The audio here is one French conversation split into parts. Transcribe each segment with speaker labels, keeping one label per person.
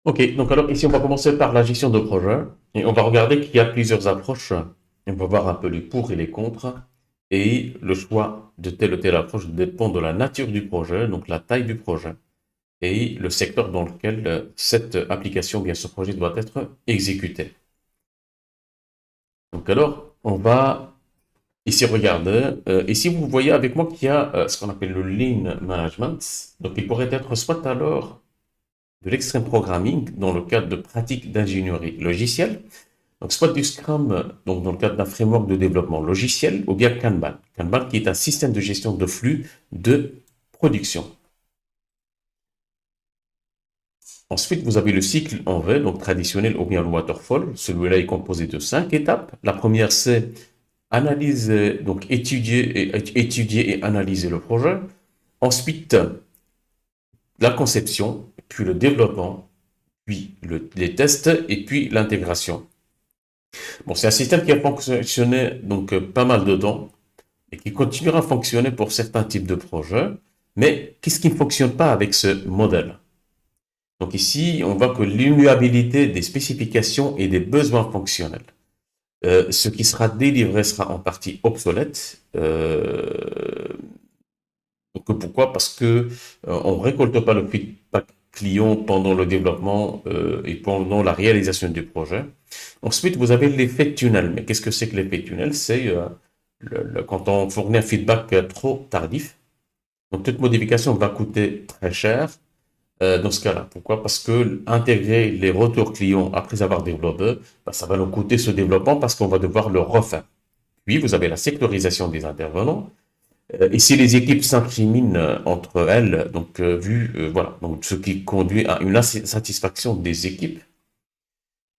Speaker 1: Ok, donc alors ici on va commencer par la gestion de projet et on va regarder qu'il y a plusieurs approches. On va voir un peu les pour et les contre et le choix de telle ou telle approche dépend de la nature du projet, donc la taille du projet et le secteur dans lequel cette application, bien ce projet doit être exécuté. Donc alors on va ici regarder, ici vous voyez avec moi qu'il y a ce qu'on appelle le lean management, donc il pourrait être soit alors de l'extreme programming dans le cadre de pratiques d'ingénierie logicielle, donc soit du Scrum donc dans le cadre d'un framework de développement logiciel, ou bien Kanban. Kanban qui est un système de gestion de flux de production. Ensuite, vous avez le cycle en V, donc traditionnel ou bien le waterfall. Celui-là est composé de 5 étapes. La première, c'est analyser, donc étudier et analyser le projet. Ensuite, la conception, puis le développement, puis les tests et puis l'intégration. Bon, c'est un système qui a fonctionné donc pas mal de temps et qui continuera à fonctionner pour certains types de projets. Mais qu'est-ce qui ne fonctionne pas avec ce modèle? Donc ici, on voit que l'immuabilité des spécifications et des besoins fonctionnels. Ce qui sera délivré sera en partie obsolète. Donc pourquoi? Parce que on récolte pas le feedback client pendant le développement et pendant la réalisation du projet. Ensuite, vous avez l'effet tunnel. Mais qu'est-ce que c'est que l'effet tunnel? C'est quand on fournit un feedback trop tardif. Donc toute modification va coûter très cher dans ce cas-là. Pourquoi? Parce que intégrer les retours clients après avoir développé, bah, ça va nous coûter ce développement parce qu'on va devoir le refaire. Puis vous avez la sectorisation des intervenants. Et si les équipes s'incriminent entre elles, donc voilà, donc ce qui conduit à une insatisfaction des équipes,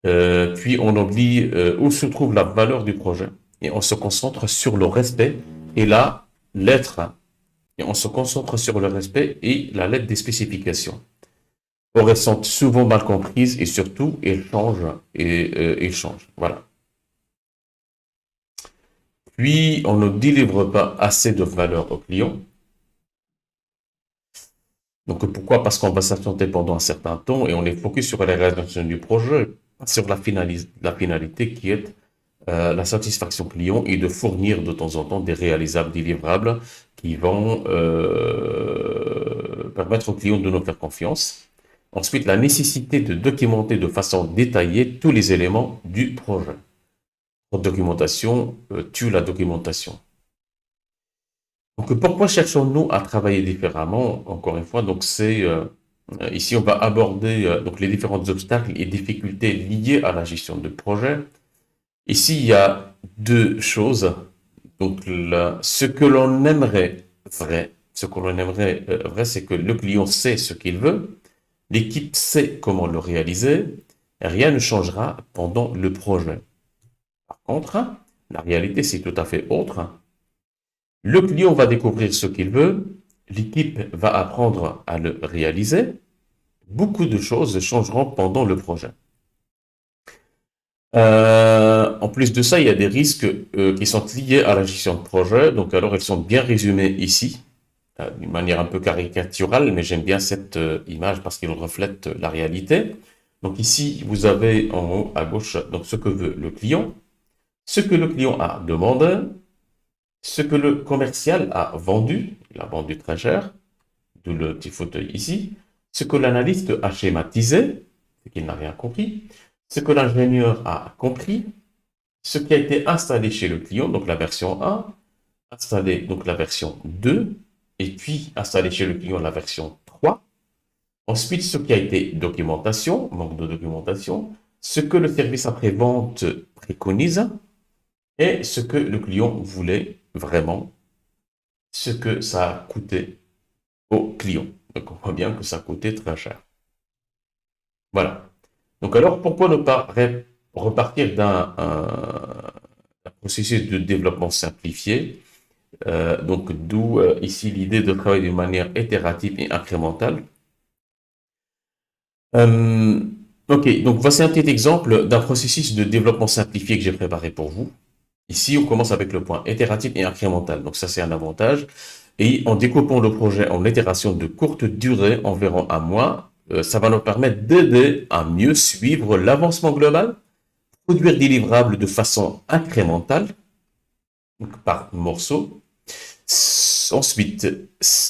Speaker 1: puis on oublie où se trouve la valeur du projet et on se concentre sur le respect et la lettre. Et on se concentre sur le respect et la lettre des spécifications. Elles sont souvent mal comprises et surtout elles changent et changent. Voilà. Puis on ne délivre pas assez de valeur aux clients. Donc pourquoi? Parce qu'on va s'absenter pendant un certain temps et on est focus sur la réalisation du projet, pas sur la finalité qui est la satisfaction client et de fournir de temps en temps des réalisables délivrables qui vont permettre aux clients de nous faire confiance. Ensuite, la nécessité de documenter de façon détaillée tous les éléments du projet. La documentation tue la documentation. Donc, pourquoi cherchons-nous à travailler différemment? Encore une fois, donc c'est ici on va aborder donc les différents obstacles et difficultés liées à la gestion de projet. Ici, il y a deux choses. Donc, ce que l'on aimerait vrai, c'est que le client sait ce qu'il veut, l'équipe sait comment le réaliser, et rien ne changera pendant le projet. Par contre, la réalité, c'est tout à fait autre. Le client va découvrir ce qu'il veut, l'équipe va apprendre à le réaliser. Beaucoup de choses changeront pendant le projet. En plus de ça, il y a des risques qui sont liés à la gestion de projet. Donc, alors, ils sont bien résumés ici, d'une manière un peu caricaturale, mais j'aime bien cette image parce qu'il reflète la réalité. Donc, ici, vous avez en haut à gauche donc, ce que veut le client, ce que le client a demandé, ce que le commercial a vendu, il a vendu très cher, d'où le petit fauteuil ici, ce que l'analyste a schématisé, c'est qu'il n'a rien compris, ce que l'ingénieur a compris, ce qui a été installé chez le client, donc la version 1, installé donc la version 2, et puis installé chez le client la version 3. Ensuite, ce qui a été documentation, manque de documentation, ce que le service après-vente préconise, et ce que le client voulait vraiment, ce que ça a coûté au client. Donc on voit bien que ça a coûté très cher. Voilà. Donc alors, pourquoi ne pas repartir d'un processus de développement simplifié. Donc, d'où ici l'idée de travailler de manière itérative et incrémentale. Euh, ok, donc voici un petit exemple d'un processus de développement simplifié que j'ai préparé pour vous. Ici, on commence avec le point itératif et incrémental. Donc ça, c'est un avantage. Et en découpant le projet en itération de courte durée, environ un mois, ça va nous permettre d'aider à mieux suivre l'avancement global, produire des livrables de façon incrémentale, donc par morceaux. Ensuite,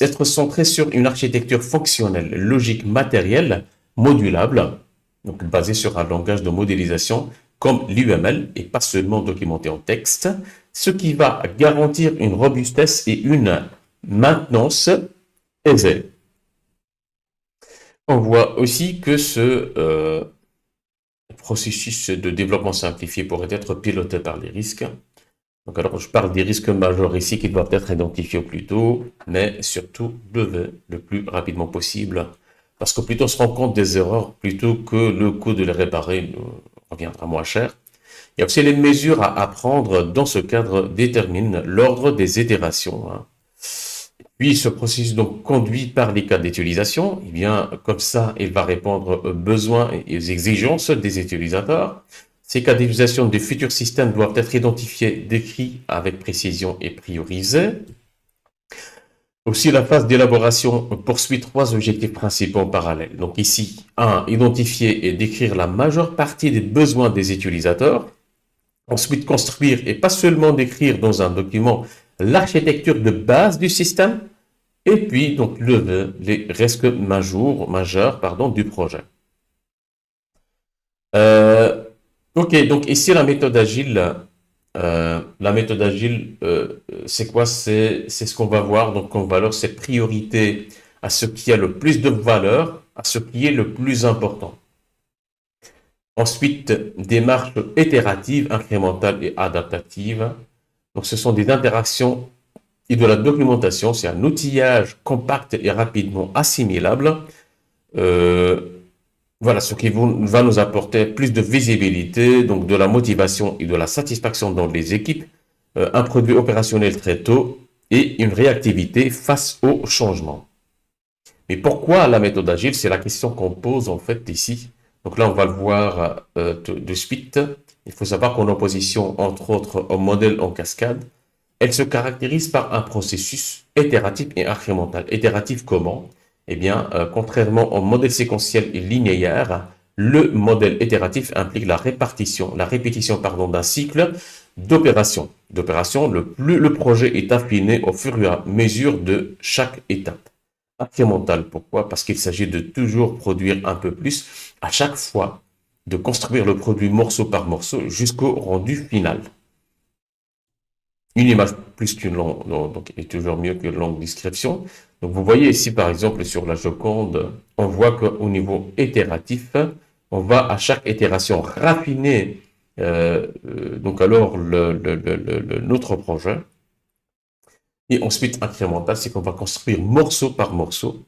Speaker 1: être centré sur une architecture fonctionnelle, logique, matérielle, modulable, donc basée sur un langage de modélisation comme l'UML et pas seulement documenté en texte, ce qui va garantir une robustesse et une maintenance aisée. On voit aussi que ce processus de développement simplifié pourrait être piloté par les risques. Donc alors, je parle des risques majeurs ici qui doivent être identifiés au plus tôt, mais surtout le plus rapidement possible. Parce que plutôt on se rend compte des erreurs, plutôt que le coût de les réparer nous reviendra moins cher. Il y a aussi les mesures à prendre dans ce cadre déterminent l'ordre des itérations. Puis ce processus donc conduit par les cas d'utilisation, eh bien comme ça il va répondre aux besoins et aux exigences des utilisateurs. Ces cas d'utilisation des futurs systèmes doivent être identifiés, décrits avec précision et priorisés. Aussi, la phase d'élaboration poursuit trois objectifs principaux en parallèle. Donc ici, 1. Identifier et décrire la majeure partie des besoins des utilisateurs. Ensuite, construire et pas seulement décrire dans un document l'architecture de base du système. Et puis, donc, lever les risques majeurs du projet. Ok, donc ici, la méthode agile, c'est quoi? C'est ce qu'on va voir. Donc, comme valeur, c'est priorité à ce qui a le plus de valeur, à ce qui est le plus important. Ensuite, démarche itérative, incrémentale et adaptative. Donc, ce sont des interactions et de la documentation. C'est un outillage compact et rapidement assimilable. Voilà, ce qui va nous apporter plus de visibilité, donc de la motivation et de la satisfaction dans les équipes, un produit opérationnel très tôt et une réactivité face au changement. Mais pourquoi la méthode agile? C'est la question qu'on pose en fait ici. Donc là, on va le voir de suite. Il faut savoir qu'en opposition, entre autres, au modèle en cascade, elle se caractérise par un processus itératif et incrémental. Itératif comment? Eh bien, contrairement au modèle séquentiel et linéaire, le modèle itératif implique la répétition d'un cycle d'opérations. Plus le projet est affiné au fur et à mesure de chaque étape. Incrémental, pourquoi? Parce qu'il s'agit de toujours produire un peu plus à chaque fois, de construire le produit morceau par morceau jusqu'au rendu final. Une image plus qu'une longue, donc est toujours mieux que une longue description. Donc vous voyez ici par exemple sur la Joconde, on voit qu'au niveau itératif, on va à chaque itération raffiner donc alors notre projet. Et ensuite incrémental, c'est qu'on va construire morceau par morceau.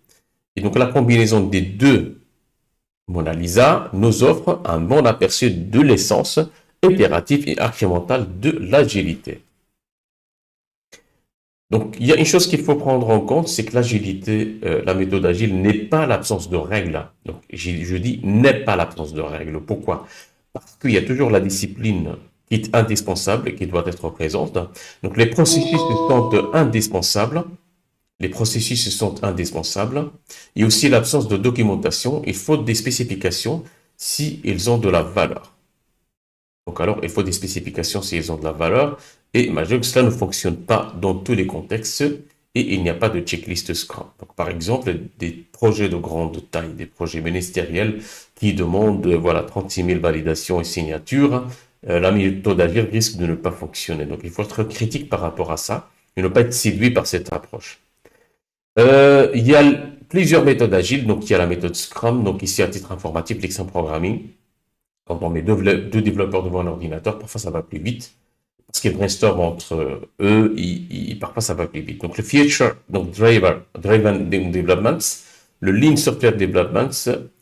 Speaker 1: Et donc la combinaison des deux Mona Lisa nous offre un bon aperçu de l'essence itérative et incrémentale de l'agilité. Donc, il y a une chose qu'il faut prendre en compte, c'est que l'agilité, la méthode agile n'est pas l'absence de règles. Donc, je dis n'est pas l'absence de règles. Pourquoi? Parce qu'il y a toujours la discipline qui est indispensable et qui doit être présente. Donc, les processus sont indispensables. Les processus sont indispensables. Il y a aussi l'absence de documentation. Il faut des spécifications si ils ont de la valeur. Donc alors, il faut des spécifications si elles ont de la valeur. Et imaginez que cela ne fonctionne pas dans tous les contextes et il n'y a pas de checklist Scrum. Donc, par exemple, des projets de grande taille, des projets ministériels qui demandent voilà, 36 000 validations et signatures, la méthode agile risque de ne pas fonctionner. Donc, il faut être critique par rapport à ça et ne pas être séduit par cette approche. Il y a plusieurs méthodes agiles. Donc, il y a la méthode Scrum. Donc, ici, à titre informatif, l'exemple programming. Quand on met deux développeurs devant un ordinateur, parfois ça va plus vite. Parce qu'ils brainstorment entre eux, parfois ça va plus vite. Donc le Future, donc Driven Development, le Lean Software Development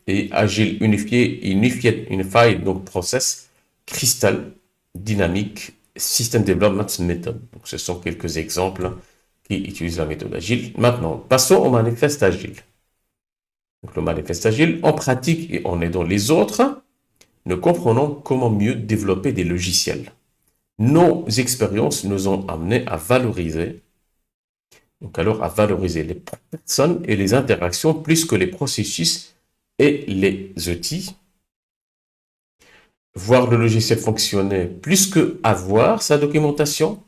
Speaker 1: et Agile Unified, donc Process, Crystal, Dynamic, System Development Method. Donc ce sont quelques exemples qui utilisent la méthode agile. Maintenant, passons au manifeste agile. Donc le manifeste agile, en pratique et en aidant les autres, nous comprenons comment mieux développer des logiciels. Nos expériences nous ont amenés à valoriser, les personnes et les interactions plus que les processus et les outils, voir le logiciel fonctionner plus que avoir sa documentation,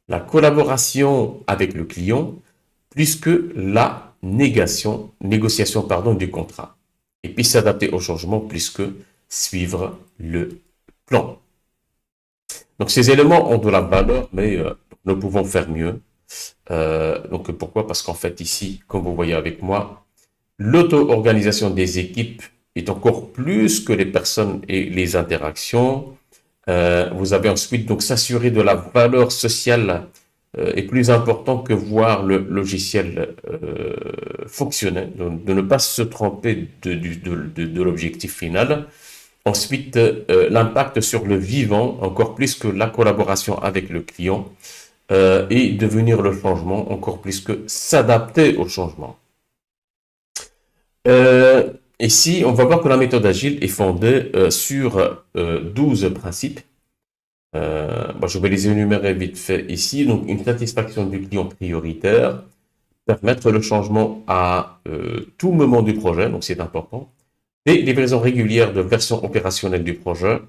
Speaker 1: la collaboration avec le client, plus que la négociation du contrat. Et puis s'adapter au changement plus que suivre le plan. Donc ces éléments ont de la valeur, mais nous pouvons faire mieux. Donc pourquoi? Parce qu'en fait ici, comme vous voyez avec moi, l'auto-organisation des équipes est encore plus que les personnes et les interactions. Vous avez ensuite donc s'assurer de la valeur sociale est plus important que voir le logiciel fonctionner, de ne pas se tromper de l'objectif final. Ensuite, l'impact sur le vivant, encore plus que la collaboration avec le client, et devenir le changement, encore plus que s'adapter au changement. Ici, on va voir que la méthode agile est fondée sur 12 principes. Je vais les énumérer vite fait ici. Donc, une satisfaction du client prioritaire, permettre le changement à tout moment du projet, donc c'est important. Des livraisons régulières de versions opérationnelles du projet,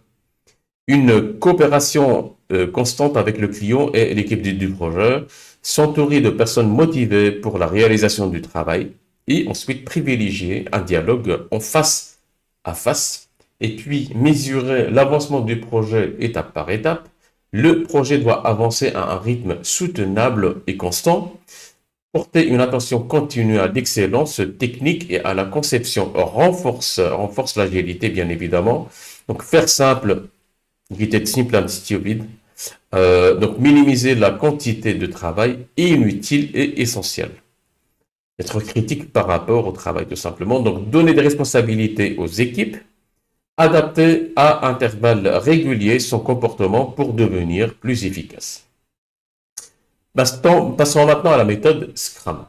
Speaker 1: une coopération constante avec le client et l'équipe du projet, s'entourer de personnes motivées pour la réalisation du travail et ensuite privilégier un dialogue en face à face et puis mesurer l'avancement du projet étape par étape. Le projet doit avancer à un rythme soutenable et constant. Porter une attention continue à l'excellence technique et à la conception renforce l'agilité, bien évidemment. Donc, faire simple, get simple and stupid. Donc, minimiser la quantité de travail inutile et essentielle. Être critique par rapport au travail, tout simplement. Donc, donner des responsabilités aux équipes. Adapter à intervalles réguliers son comportement pour devenir plus efficace. Passons maintenant à la méthode Scrum.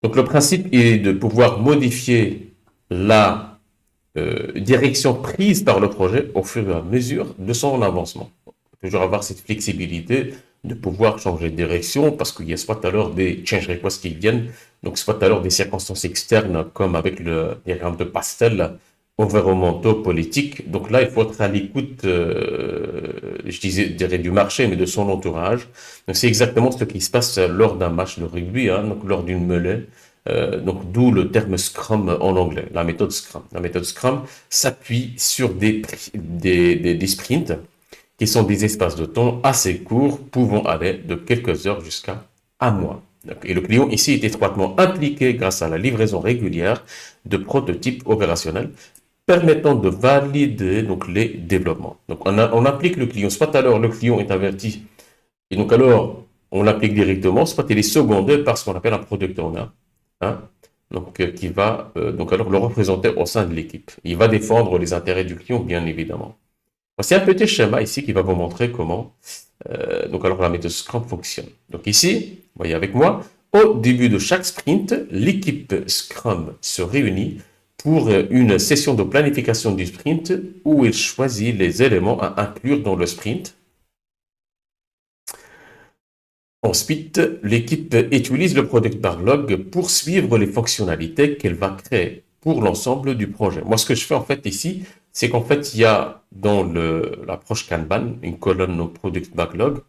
Speaker 1: Donc, le principe est de pouvoir modifier la direction prise par le projet au fur et à mesure de son avancement. Toujours avoir cette flexibilité de pouvoir changer de direction parce qu'il y a soit alors des change requests qui viennent, donc soit alors des circonstances externes comme avec le diagramme de Pastel, environnementaux, politiques. Donc là, il faut être à l'écoute, je dirais du marché, mais de son entourage. Donc c'est exactement ce qui se passe lors d'un match de rugby, hein, donc lors d'une mêlée. Donc d'où le terme Scrum en anglais, la méthode Scrum. La méthode Scrum s'appuie sur des sprints qui sont des espaces de temps assez courts, pouvant aller de quelques heures jusqu'à un mois. Et le client ici est étroitement impliqué grâce à la livraison régulière de prototypes opérationnels permettant de valider donc les développements. Donc on applique le client, soit alors le client est averti, et donc alors on l'applique directement, soit il est secondé par ce qu'on appelle un product owner, hein, donc qui va donc alors le représenter au sein de l'équipe. Il va défendre les intérêts du client, bien évidemment. Voici un petit schéma ici qui va vous montrer comment donc alors la méthode Scrum fonctionne. Donc ici, vous voyez avec moi, au début de chaque sprint, l'équipe Scrum se réunit pour une session de planification du sprint où il choisit les éléments à inclure dans le sprint. Ensuite, l'équipe utilise le Product Backlog pour suivre les fonctionnalités qu'elle va créer pour l'ensemble du projet. Moi, ce que je fais en fait ici, c'est qu'en fait, il y a dans l'approche Kanban une colonne Product Backlog,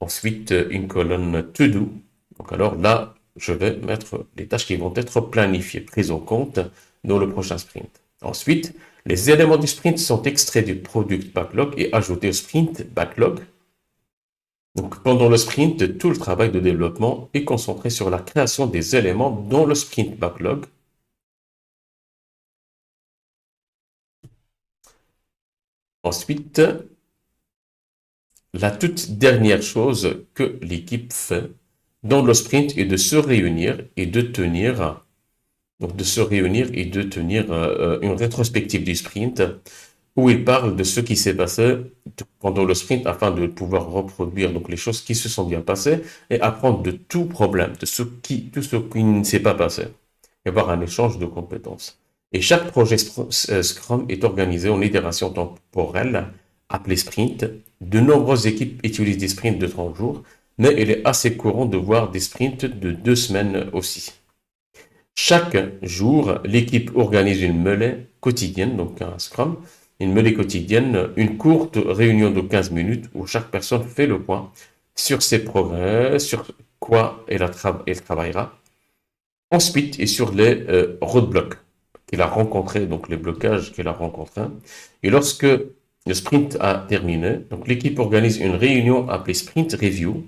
Speaker 1: ensuite une colonne To Do. Donc alors là, je vais mettre les tâches qui vont être planifiées, prises en compte dans le prochain sprint. Ensuite, les éléments du sprint sont extraits du Product Backlog et ajoutés au Sprint Backlog. Donc, pendant le sprint, tout le travail de développement est concentré sur la création des éléments dans le sprint backlog. Ensuite, la toute dernière chose que l'équipe fait dans le sprint est de se réunir et de tenir, une rétrospective du sprint où il parle de ce qui s'est passé pendant le sprint afin de pouvoir reproduire donc les choses qui se sont bien passées et apprendre de tout problème, tout ce qui ne s'est pas passé, et avoir un échange de compétences. Et chaque projet Scrum est organisé en itération temporelle appelée sprint. De nombreuses équipes utilisent des sprints de 30 jours, mais il est assez courant de voir des sprints de 2 semaines aussi. Chaque jour, l'équipe organise une mêlée quotidienne, donc un Scrum, une mêlée quotidienne, une courte réunion de 15 minutes où chaque personne fait le point sur ses progrès, sur quoi elle travaillera. Ensuite, et sur les roadblocks qu'il a rencontrés, donc les blocages qu'il a rencontrés. Et lorsque le sprint a terminé, donc l'équipe organise une réunion appelée Sprint Review,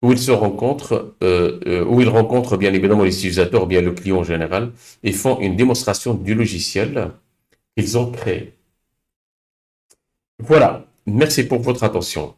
Speaker 1: où où ils rencontrent bien évidemment les utilisateurs, bien le client en général, et font une démonstration du logiciel qu'ils ont créé. Voilà. Merci pour votre attention.